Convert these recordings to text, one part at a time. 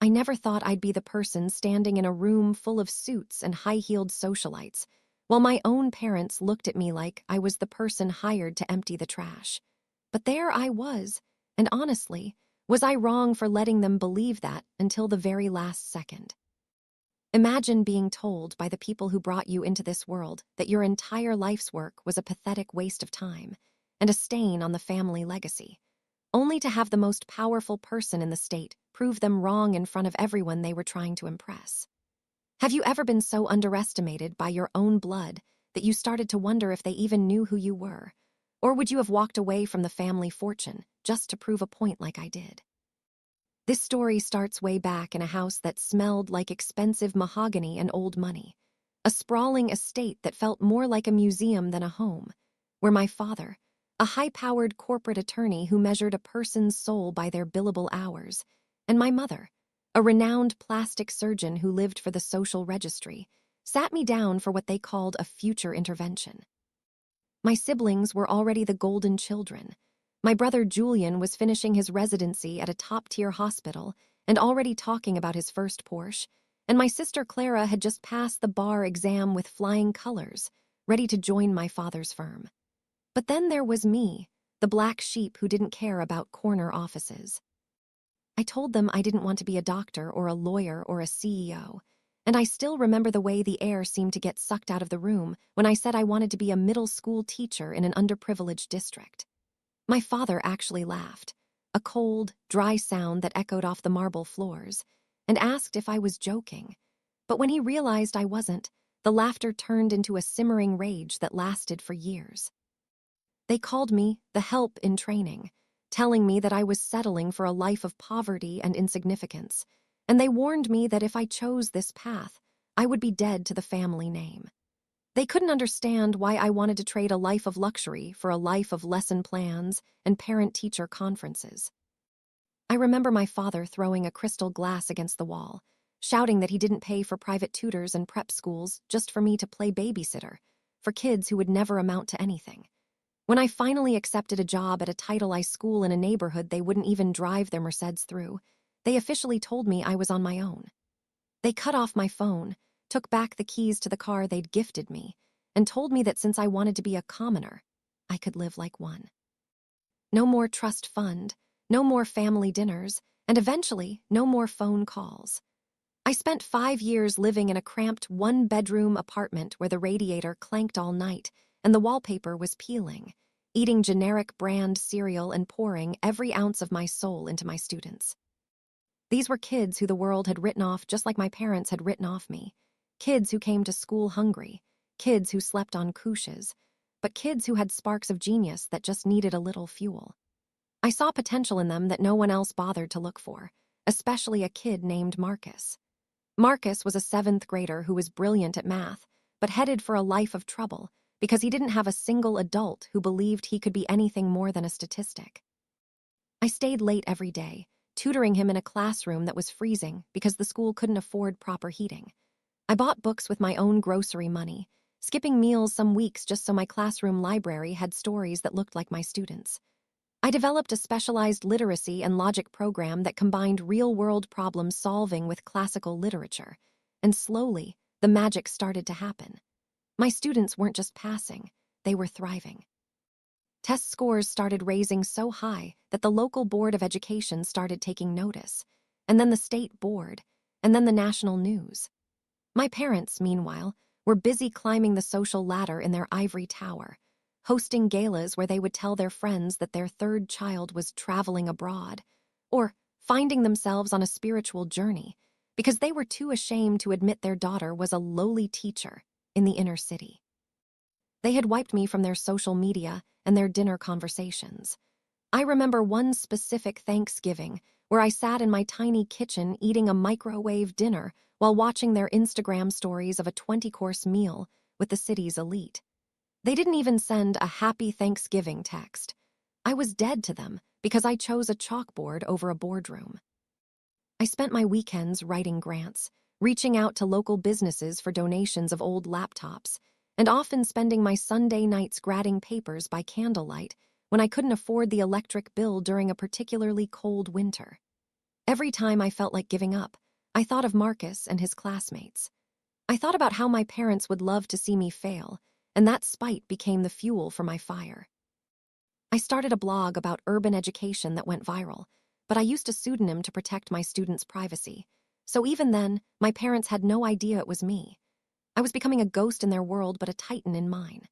I never thought I'd be the person standing in a room full of suits and high-heeled socialites, while my own parents looked at me like I was the person hired to empty the trash. But there I was, and honestly, was I wrong for letting them believe that until the very last second? Imagine being told by the people who brought you into this world that your entire life's work was a pathetic waste of time and a stain on the family legacy, only to have the most powerful person in the state prove them wrong in front of everyone they were trying to impress. Have you ever been so underestimated by your own blood that you started to wonder if they even knew who you were? Or would you have walked away from the family fortune just to prove a point like I did? This story starts way back in a house that smelled like expensive mahogany and old money, a sprawling estate that felt more like a museum than a home, where my father, a high-powered corporate attorney who measured a person's soul by their billable hours, and my mother, a renowned plastic surgeon who lived for the social registry, sat me down for what they called a future intervention. My siblings were already the golden children. My brother Julian was finishing his residency at a top-tier hospital and already talking about his first Porsche, and my sister Clara had just passed the bar exam with flying colors, ready to join my father's firm. But then there was me, the black sheep who didn't care about corner offices. I told them I didn't want to be a doctor or a lawyer or a CEO, and I still remember the way the air seemed to get sucked out of the room when I said I wanted to be a middle school teacher in an underprivileged district. My father actually laughed, a cold, dry sound that echoed off the marble floors, and asked if I was joking. But when he realized I wasn't, the laughter turned into a simmering rage that lasted for years. They called me the help in training, telling me that I was settling for a life of poverty and insignificance, and they warned me that if I chose this path, I would be dead to the family name. They couldn't understand why I wanted to trade a life of luxury for a life of lesson plans and parent-teacher conferences. I remember my father throwing a crystal glass against the wall, shouting that he didn't pay for private tutors and prep schools just for me to play babysitter for kids who would never amount to anything. When I finally accepted a job at a Title I school in a neighborhood they wouldn't even drive their Mercedes through, they officially told me I was on my own. They cut off my phone, took back the keys to the car they'd gifted me, and told me that since I wanted to be a commoner, I could live like one. No more trust fund, no more family dinners, and eventually, no more phone calls. I spent 5 years living in a cramped one-bedroom apartment where the radiator clanked all night and the wallpaper was peeling, eating generic brand cereal and pouring every ounce of my soul into my students. These were kids who the world had written off just like my parents had written off me. Kids who came to school hungry, kids who slept on couches, but kids who had sparks of genius that just needed a little fuel. I saw potential in them that no one else bothered to look for, especially a kid named Marcus. Marcus was a 7th grader who was brilliant at math, but headed for a life of trouble because he didn't have a single adult who believed he could be anything more than a statistic. I stayed late every day, tutoring him in a classroom that was freezing because the school couldn't afford proper heating. I bought books with my own grocery money, skipping meals some weeks just so my classroom library had stories that looked like my students'. I developed a specialized literacy and logic program that combined real-world problem solving with classical literature, and slowly, the magic started to happen. My students weren't just passing, they were thriving. Test scores started raising so high that the local board of education started taking notice, and then the state board, and then the national news. My parents, meanwhile, were busy climbing the social ladder in their ivory tower, hosting galas where they would tell their friends that their 3rd child was traveling abroad, or finding themselves on a spiritual journey because they were too ashamed to admit their daughter was a lowly teacher in the inner city. They had wiped me from their social media and their dinner conversations. I remember one specific Thanksgiving where I sat in my tiny kitchen eating a microwave dinner while watching their Instagram stories of a 20-course meal with the city's elite. They didn't even send a happy Thanksgiving text. I was dead to them because I chose a chalkboard over a boardroom. I spent my weekends writing grants, reaching out to local businesses for donations of old laptops, and often spending my Sunday nights grading papers by candlelight when I couldn't afford the electric bill during a particularly cold winter. Every time I felt like giving up, I thought of Marcus and his classmates. I thought about how my parents would love to see me fail, and that spite became the fuel for my fire. I started a blog about urban education that went viral, but I used a pseudonym to protect my students' privacy. So even then, my parents had no idea it was me. I was becoming a ghost in their world, but a titan in mine.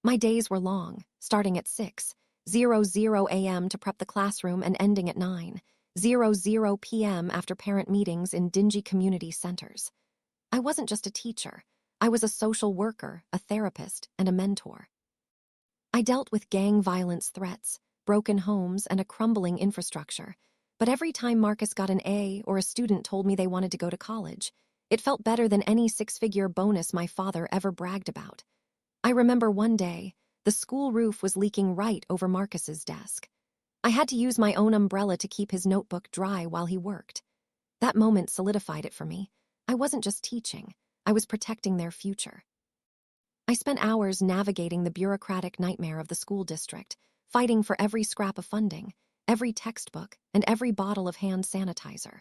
My days were long, starting at 6:00 a.m. to prep the classroom and ending at 9:00 p.m. after parent meetings in dingy community centers. I wasn't just a teacher. I was a social worker, a therapist, and a mentor. I dealt with gang violence threats, broken homes, and a crumbling infrastructure. But every time Marcus got an A or a student told me they wanted to go to college, it felt better than any six-figure bonus my father ever bragged about. I remember one day, the school roof was leaking right over Marcus's desk. I had to use my own umbrella to keep his notebook dry while he worked. That moment solidified it for me. I wasn't just teaching, I was protecting their future. I spent hours navigating the bureaucratic nightmare of the school district, fighting for every scrap of funding, every textbook, and every bottle of hand sanitizer.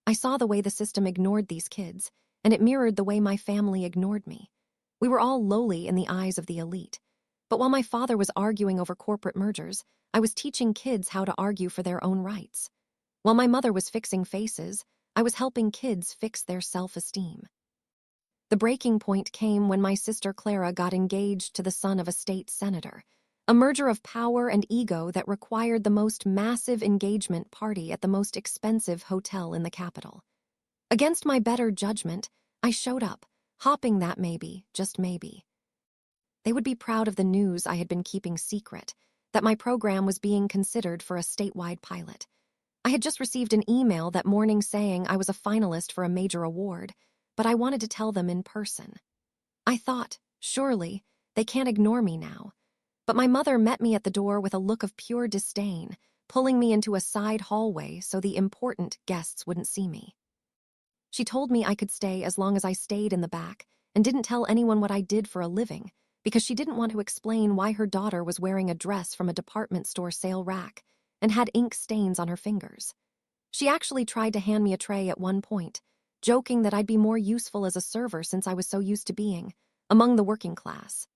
I saw the way the system ignored these kids, and it mirrored the way my family ignored me. We were all lowly in the eyes of the elite. But while my father was arguing over corporate mergers, I was teaching kids how to argue for their own rights. While my mother was fixing faces, I was helping kids fix their self-esteem. The breaking point came when my sister Clara got engaged to the son of a state senator, a merger of power and ego that required the most massive engagement party at the most expensive hotel in the capital. Against my better judgment, I showed up, hopping that maybe, just maybe. They would be proud of the news I had been keeping secret, that my program was being considered for a statewide pilot. I had just received an email that morning saying I was a finalist for a major award, but I wanted to tell them in person. I thought, surely, they can't ignore me now. But my mother met me at the door with a look of pure disdain, pulling me into a side hallway so the important guests wouldn't see me. She told me I could stay as long as I stayed in the back and didn't tell anyone what I did for a living, because she didn't want to explain why her daughter was wearing a dress from a department store sale rack and had ink stains on her fingers. She actually tried to hand me a tray at one point, joking that I'd be more useful as a server since I was so used to being among the working class.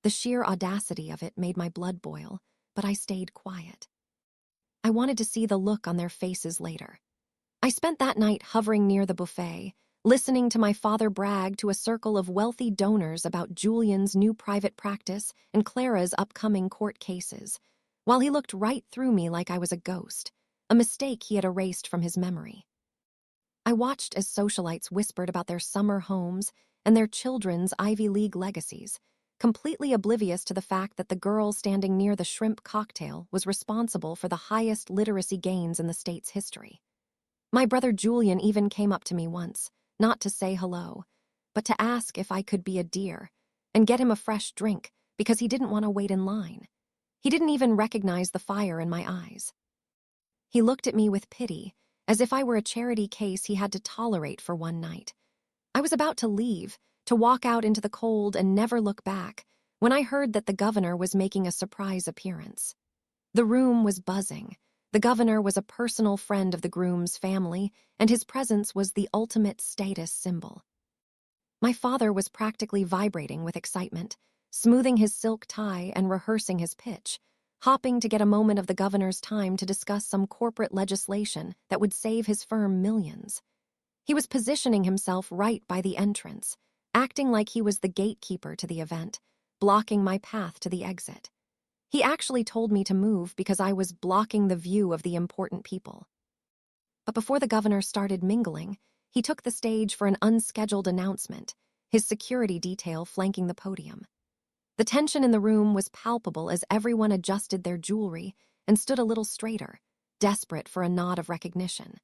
The sheer audacity of it made my blood boil, but I stayed quiet. I wanted to see the look on their faces later. I spent that night hovering near the buffet, listening to my father brag to a circle of wealthy donors about Julian's new private practice and Clara's upcoming court cases, while he looked right through me like I was a ghost, a mistake he had erased from his memory. I watched as socialites whispered about their summer homes and their children's Ivy League legacies, completely oblivious to the fact that the girl standing near the shrimp cocktail was responsible for the highest literacy gains in the state's history. My brother Julian even came up to me once, not to say hello, but to ask if I could be a dear and get him a fresh drink because he didn't want to wait in line. He didn't even recognize the fire in my eyes. He looked at me with pity, as if I were a charity case he had to tolerate for one night. I was about to leave, to walk out into the cold and never look back, when I heard that the governor was making a surprise appearance. The room was buzzing. The governor was a personal friend of the groom's family, and his presence was the ultimate status symbol. My father was practically vibrating with excitement, smoothing his silk tie and rehearsing his pitch, hopping to get a moment of the governor's time to discuss some corporate legislation that would save his firm millions. He was positioning himself right by the entrance, acting like he was the gatekeeper to the event, blocking my path to the exit. He actually told me to move because I was blocking the view of the important people. But before the governor started mingling, he took the stage for an unscheduled announcement, his security detail flanking the podium. The tension in the room was palpable as everyone adjusted their jewelry and stood a little straighter, desperate for a nod of recognition.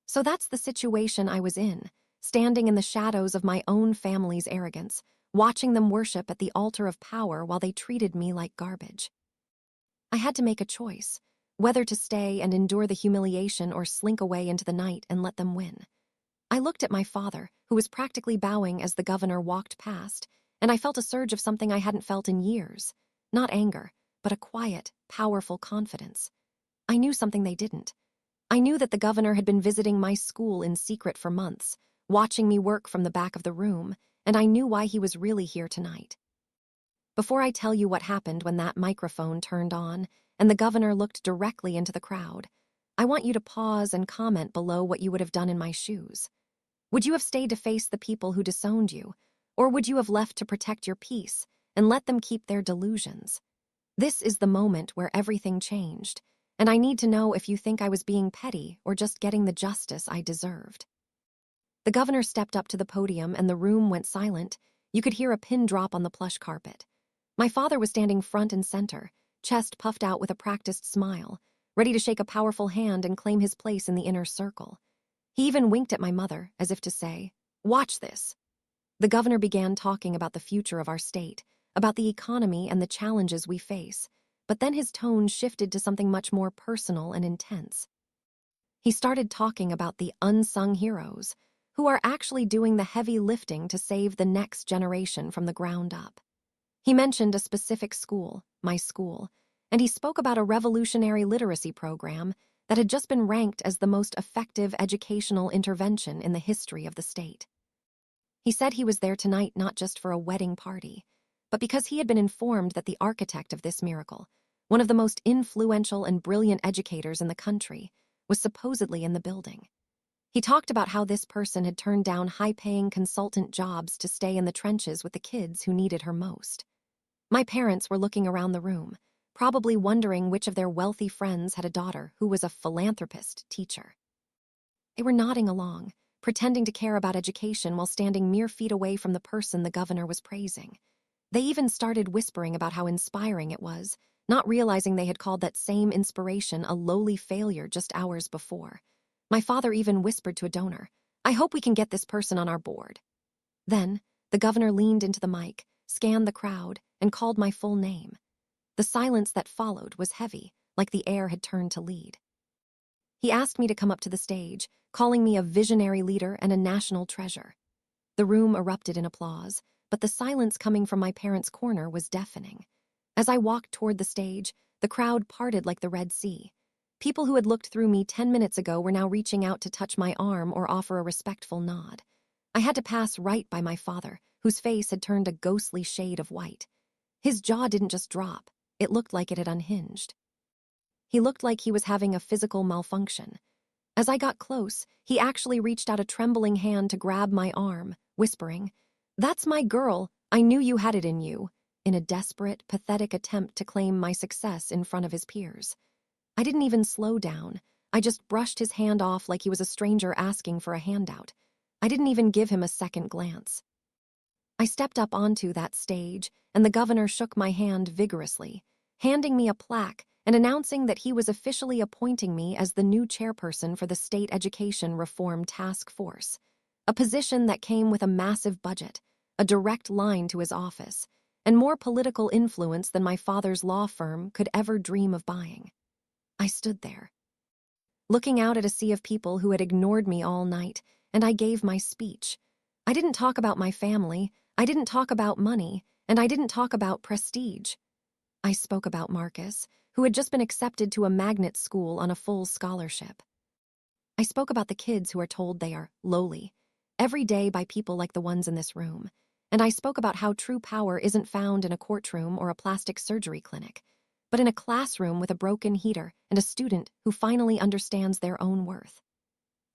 So that's the situation I was in, standing in the shadows of my own family's arrogance, watching them worship at the altar of power while they treated me like garbage. I had to make a choice, whether to stay and endure the humiliation or slink away into the night and let them win. I looked at my father, who was practically bowing as the governor walked past, and I felt a surge of something I hadn't felt in years. Not anger, but a quiet, powerful confidence. I knew something they didn't. I knew that the governor had been visiting my school in secret for months, watching me work from the back of the room, and I knew why he was really here tonight. Before I tell you what happened when that microphone turned on and the governor looked directly into the crowd, I want you to pause and comment below what you would have done in my shoes. Would you have stayed to face the people who disowned you, or would you have left to protect your peace and let them keep their delusions? This is the moment where everything changed, and I need to know if you think I was being petty or just getting the justice I deserved. The governor stepped up to the podium and the room went silent. You could hear a pin drop on the plush carpet. My father was standing front and center, chest puffed out with a practiced smile, ready to shake a powerful hand and claim his place in the inner circle. He even winked at my mother, as if to say, "Watch this." The governor began talking about the future of our state, about the economy and the challenges we face, but then his tone shifted to something much more personal and intense. He started talking about the unsung heroes, who are actually doing the heavy lifting to save the next generation from the ground up. He mentioned a specific school, my school, and he spoke about a revolutionary literacy program that had just been ranked as the most effective educational intervention in the history of the state. He said he was there tonight not just for a wedding party, but because he had been informed that the architect of this miracle, one of the most influential and brilliant educators in the country, was supposedly in the building. He talked about how this person had turned down high-paying consultant jobs to stay in the trenches with the kids who needed her most. My parents were looking around the room, probably wondering which of their wealthy friends had a daughter who was a philanthropist teacher. They were nodding along, pretending to care about education while standing mere feet away from the person the governor was praising. They even started whispering about how inspiring it was, not realizing they had called that same inspiration a lowly failure just hours before. My father even whispered to a donor, "I hope we can get this person on our board." Then, the governor leaned into the mic, scanned the crowd, and called my full name. The silence that followed was heavy, like the air had turned to lead. He asked me to come up to the stage, calling me a visionary leader and a national treasure. The room erupted in applause, but the silence coming from my parents' corner was deafening. As I walked toward the stage, the crowd parted like the Red Sea. People who had looked through me 10 minutes ago were now reaching out to touch my arm or offer a respectful nod. I had to pass right by my father, whose face had turned a ghostly shade of white. His jaw didn't just drop, it looked like it had unhinged. He looked like he was having a physical malfunction. As I got close, he actually reached out a trembling hand to grab my arm, whispering, "That's my girl, I knew you had it in you," in a desperate, pathetic attempt to claim my success in front of his peers. I didn't even slow down. I just brushed his hand off like he was a stranger asking for a handout. I didn't even give him a second glance. I stepped up onto that stage, and the governor shook my hand vigorously, handing me a plaque and announcing that he was officially appointing me as the new chairperson for the State Education Reform Task Force, a position that came with a massive budget, a direct line to his office, and more political influence than my father's law firm could ever dream of buying. I stood there, looking out at a sea of people who had ignored me all night, and I gave my speech. I didn't talk about my family, I didn't talk about money, and I didn't talk about prestige. I spoke about Marcus, who had just been accepted to a magnet school on a full scholarship. I spoke about the kids who are told they are lowly, every day by people like the ones in this room, and I spoke about how true power isn't found in a courtroom or a plastic surgery clinic, but in a classroom with a broken heater and a student who finally understands their own worth.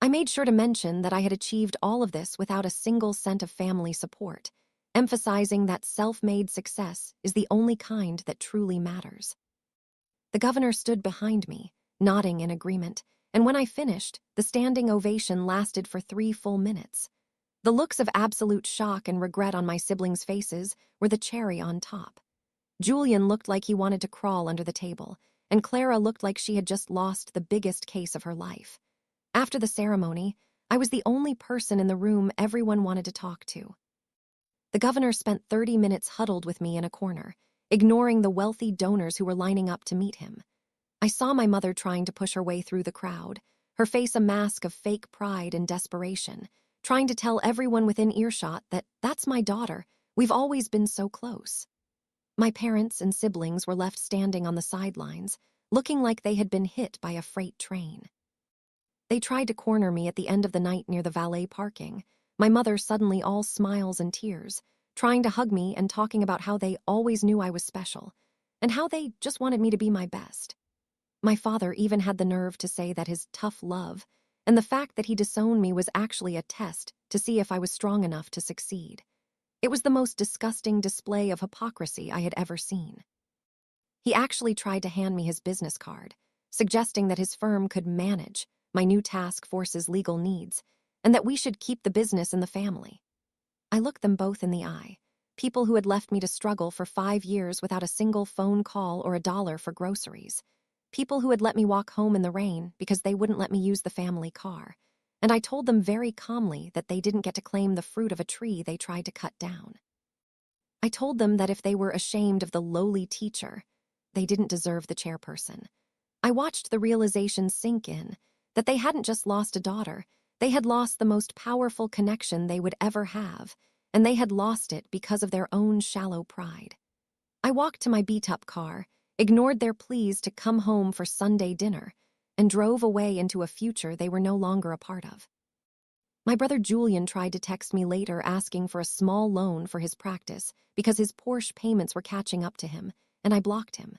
I made sure to mention that I had achieved all of this without a single cent of family support, emphasizing that self-made success is the only kind that truly matters. The governor stood behind me, nodding in agreement, and when I finished, the standing ovation lasted for 3 full minutes. The looks of absolute shock and regret on my siblings' faces were the cherry on top. Julian looked like he wanted to crawl under the table, and Clara looked like she had just lost the biggest case of her life. After the ceremony, I was the only person in the room everyone wanted to talk to. The governor spent 30 minutes huddled with me in a corner, ignoring the wealthy donors who were lining up to meet him. I saw my mother trying to push her way through the crowd, her face a mask of fake pride and desperation, trying to tell everyone within earshot that that's my daughter, we've always been so close. My parents and siblings were left standing on the sidelines, looking like they had been hit by a freight train. They tried to corner me at the end of the night near the valet parking. My mother suddenly all smiles and tears, trying to hug me and talking about how they always knew I was special, and how they just wanted me to be my best. My father even had the nerve to say that his tough love and the fact that he disowned me was actually a test to see if I was strong enough to succeed. It was the most disgusting display of hypocrisy I had ever seen. He actually tried to hand me his business card, suggesting that his firm could manage my new task force's legal needs, and that we should keep the business in the family. I looked them both in the eye, people who had left me to struggle for 5 years without a single phone call or $1 for groceries, people who had let me walk home in the rain because they wouldn't let me use the family car, and I told them very calmly that they didn't get to claim the fruit of a tree they tried to cut down. I told them that if they were ashamed of the lowly teacher, they didn't deserve the chairperson. I watched the realization sink in, that they hadn't just lost a daughter, they had lost the most powerful connection they would ever have, and they had lost it because of their own shallow pride. I walked to my beat-up car, ignored their pleas to come home for Sunday dinner, and drove away into a future they were no longer a part of. My brother Julian tried to text me later asking for a small loan for his practice because his Porsche payments were catching up to him, and I blocked him.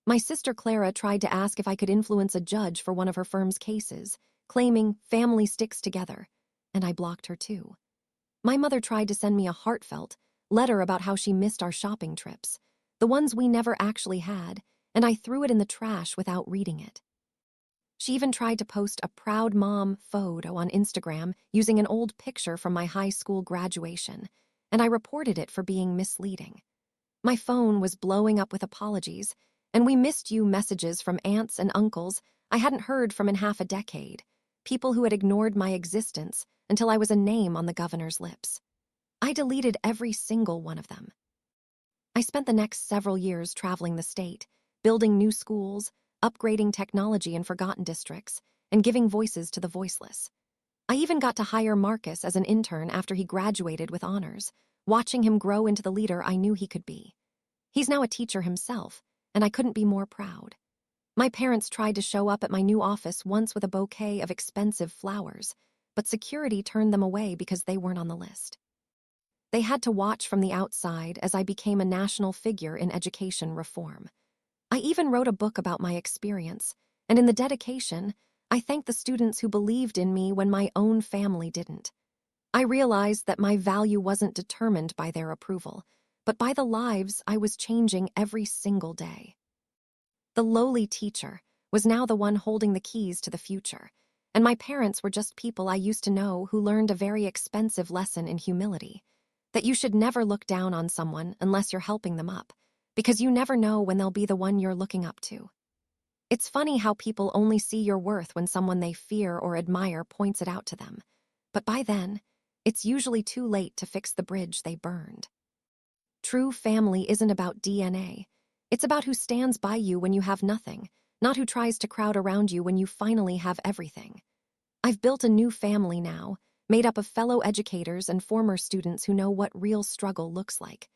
My sister Clara tried to ask if I could influence a judge for one of her firm's cases, claiming family sticks together, and I blocked her too. My mother tried to send me a heartfelt letter about how she missed our shopping trips, the ones we never actually had, and I threw it in the trash without reading it. She even tried to post a proud mom photo on Instagram using an old picture from my high school graduation, and I reported it for being misleading. My phone was blowing up with apologies, and "we missed you" messages from aunts and uncles I hadn't heard from in half a decade, people who had ignored my existence until I was a name on the governor's lips. I deleted every single one of them. I spent the next several years traveling the state, building new schools, upgrading technology in forgotten districts, and giving voices to the voiceless. I even got to hire Marcus as an intern after he graduated with honors, watching him grow into the leader I knew he could be. He's now a teacher himself, and I couldn't be more proud. My parents tried to show up at my new office once with a bouquet of expensive flowers, but security turned them away because they weren't on the list. They had to watch from the outside as I became a national figure in education reform. I even wrote a book about my experience, and in the dedication, I thanked the students who believed in me when my own family didn't. I realized that my value wasn't determined by their approval, but by the lives I was changing every single day. The lowly teacher was now the one holding the keys to the future, and my parents were just people I used to know who learned a very expensive lesson in humility, that you should never look down on someone unless you're helping them up, because you never know when they'll be the one you're looking up to. It's funny how people only see your worth when someone they fear or admire points it out to them, but by then, it's usually too late to fix the bridge they burned. True family isn't about DNA. It's about who stands by you when you have nothing, not who tries to crowd around you when you finally have everything. I've built a new family now, made up of fellow educators and former students who know what real struggle looks like.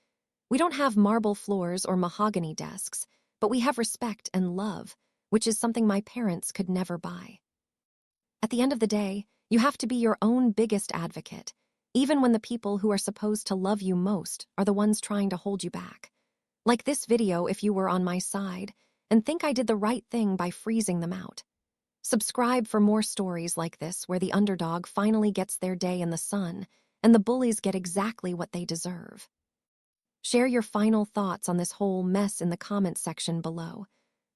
We don't have marble floors or mahogany desks, but we have respect and love, which is something my parents could never buy. At the end of the day, you have to be your own biggest advocate, even when the people who are supposed to love you most are the ones trying to hold you back. Like this video if you were on my side and think I did the right thing by freezing them out. Subscribe for more stories like this where the underdog finally gets their day in the sun and the bullies get exactly what they deserve. Share your final thoughts on this whole mess in the comments section below.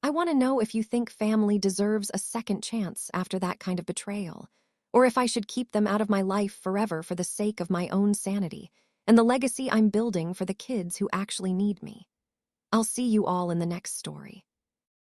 I want to know if you think family deserves a second chance after that kind of betrayal, or if I should keep them out of my life forever for the sake of my own sanity and the legacy I'm building for the kids who actually need me. I'll see you all in the next story.